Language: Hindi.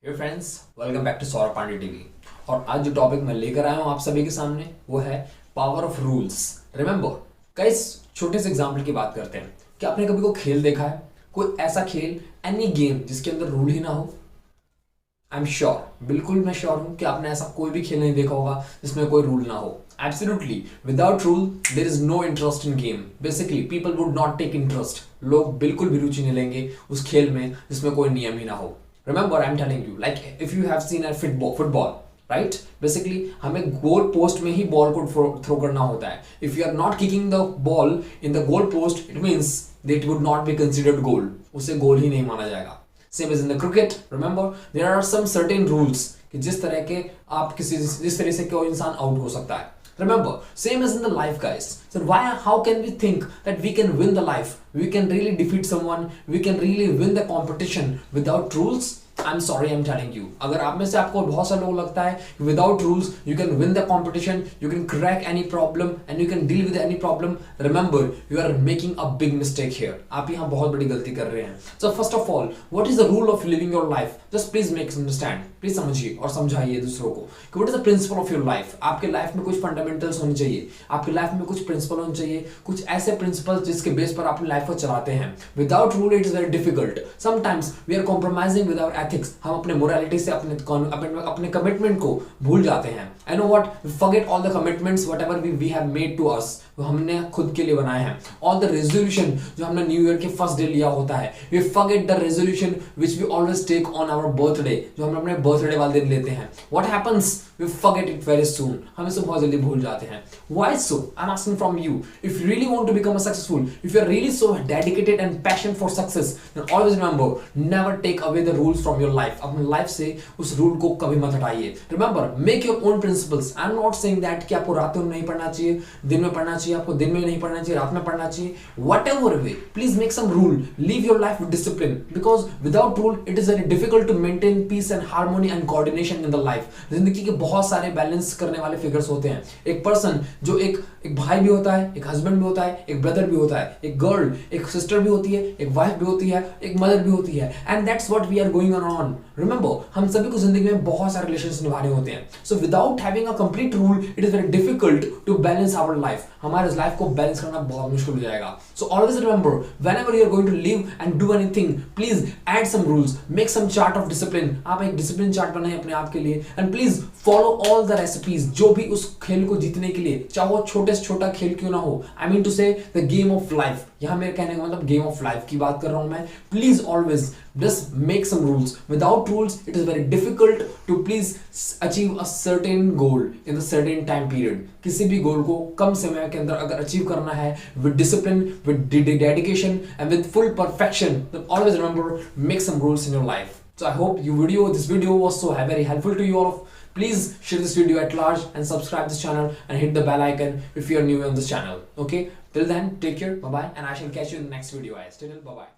Hey friends, welcome back to Saurabh Pandey TV. और आज जो टॉपिक मैं लेकर आया हूं आप सभी के सामने वो है पावर ऑफ रूल्स। रिमेंबर, कई छोटे से एग्जांपल की बात करते हैं। क्या आपने कभी कोई खेल देखा है, कोई ऐसा खेल, एनी गेम जिसके अंदर रूल ही ना हो? आई एम श्योर, बिल्कुल मैं श्योर हूं कि आपने ऐसा कोई भी खेल नहीं देखा होगा जिसमें कोई रूल ना हो। Absolutely, without rule there is no interest in game. Basically people would not take interest. लोग बिल्कुल भी रुचि नहीं लेंगे उस खेल में जिसमें कोई नियम ही ना हो। Remember, I'm telling you, like if you have seen a football, right? Basically, हमें गोल पोस्ट में ही बॉल को थ्रो करना होता है। If you are not kicking the ball in the goal post, it means that it would not be considered goal. उसे गोल ही नहीं माना जाएगा। Same as in the cricket. Remember, there are some certain rules कि जिस तरह के आप जिस तरह से कोई इंसान आउट हो सकता है। Remember, same as in the life, guys. So how can we think that we can win the life? We can really defeat someone. We can really win the competition without rules. I'm sorry, I'm telling you. अगर आप में से आपको बहुत सारे लोग लगता है without rules you can win the competition, you can crack any problem and you can deal with any problem. Remember, you are making a big mistake here. आप यहाँ बहुत बड़ी गलती कर रहे हैं. So first of all, what is the rule of living your life? Just please make understand. Please समझिए और समझाइए दूसरों को कि what is the principle of your life? आपके लाइफ में कुछ फंडामेंटल्स होने चाहिए, आपके लाइफ में कुछ प्रिंसिपल होने चाहिए, कुछ ऐसे प्रिंसिपल्स जिसके बेस पर अपनी लाइफ को चलाते हैं. Without rule it is very difficult. Sometimes we are compromising with our ethics. हम अपने मोरालिटी से अपने कमिटमेंट को भूल जाते हैं. I know what? We forget all the commitments whatever we have made to us. हमने खुद के लिए बनाए हैं. All the resolution जो हमने न्यू ईयर के फर्स्ट डे लिया होता है. We forget the resolution which we always take on our birthday. जो हम अपने बर्थडे वाले दिन लेते हैं. What happens? We forget it very soon. हम इसे बहुत जल्दी भूल जाते हैं. Why so? I'm asking from you. If you really want to become a successful, if you are really so dedicated and passionate for success, then always remember, never take away the rules from your life. अपने लाइफ से उस रूल को कभी मत हटाइए. Remember, make your own principles. I'm not saying that कि आपको रात में नहीं पढ़ना चाहिए, दिन में पढ़ना चाहिए, आपको दिन में नहीं पढ़ना चाहिए, रात में पढ़ना चाहिए. Whatever way, please make some rule. Live your life with discipline. Because without rule, it is very difficult to maintain peace and harmony and coordination in the life. जिंदगी के बहुत सारे बैलेंस करने वाले फिगर्स होते हैं. एक पर्सन जो एक भाई भी होता है, एक हस्बैंड भी होता है, एक ब्रदर भी होता है, एक गर्ल, एक सिस्टर भी होती है, एक वाइफ भी होती है, एक मदर भी होती है. And that's what we are going on. Remember, हम सभी को जिंदगी में बहुत सारे रिलेशंस निभाने होते हैं. So without having a complete rule it is very difficult to balance our life. हमारे लाइफ को बैलेंस करना बहुत मुश्किल हो जाएगा. So always remember, whenever you are going to live and do anything, please add some rules, make some chart of discipline. आप एक डिसिप्लिन चार्ट बनाएं अपने आप के लिए and please follow all the recipes जो भी उस खेल को जीतने के लिए, चाहे वो छोटे से छोटा खेल क्यों ना हो. आई मीन टू से द गेम ऑफ लाइफ. यहां मेरे कहने का मतलब गेम ऑफ लाइफ की बात कर रहा हूं मैं. Please always just make some rules. Without rules it is very difficult to please achieve a certain goal in a certain time period. किसी भी गोल को कम समय के अंदर अगर अचीव करना है with discipline, with dedication and with full perfection, then always remember, make some rules in your life. So I hope this video was so very helpful to you all. Please share this video at large and subscribe this channel and hit the bell icon if you are new on this channel. Okay, till then take care, bye bye, and I shall catch you in the next video guys. Till then, bye bye.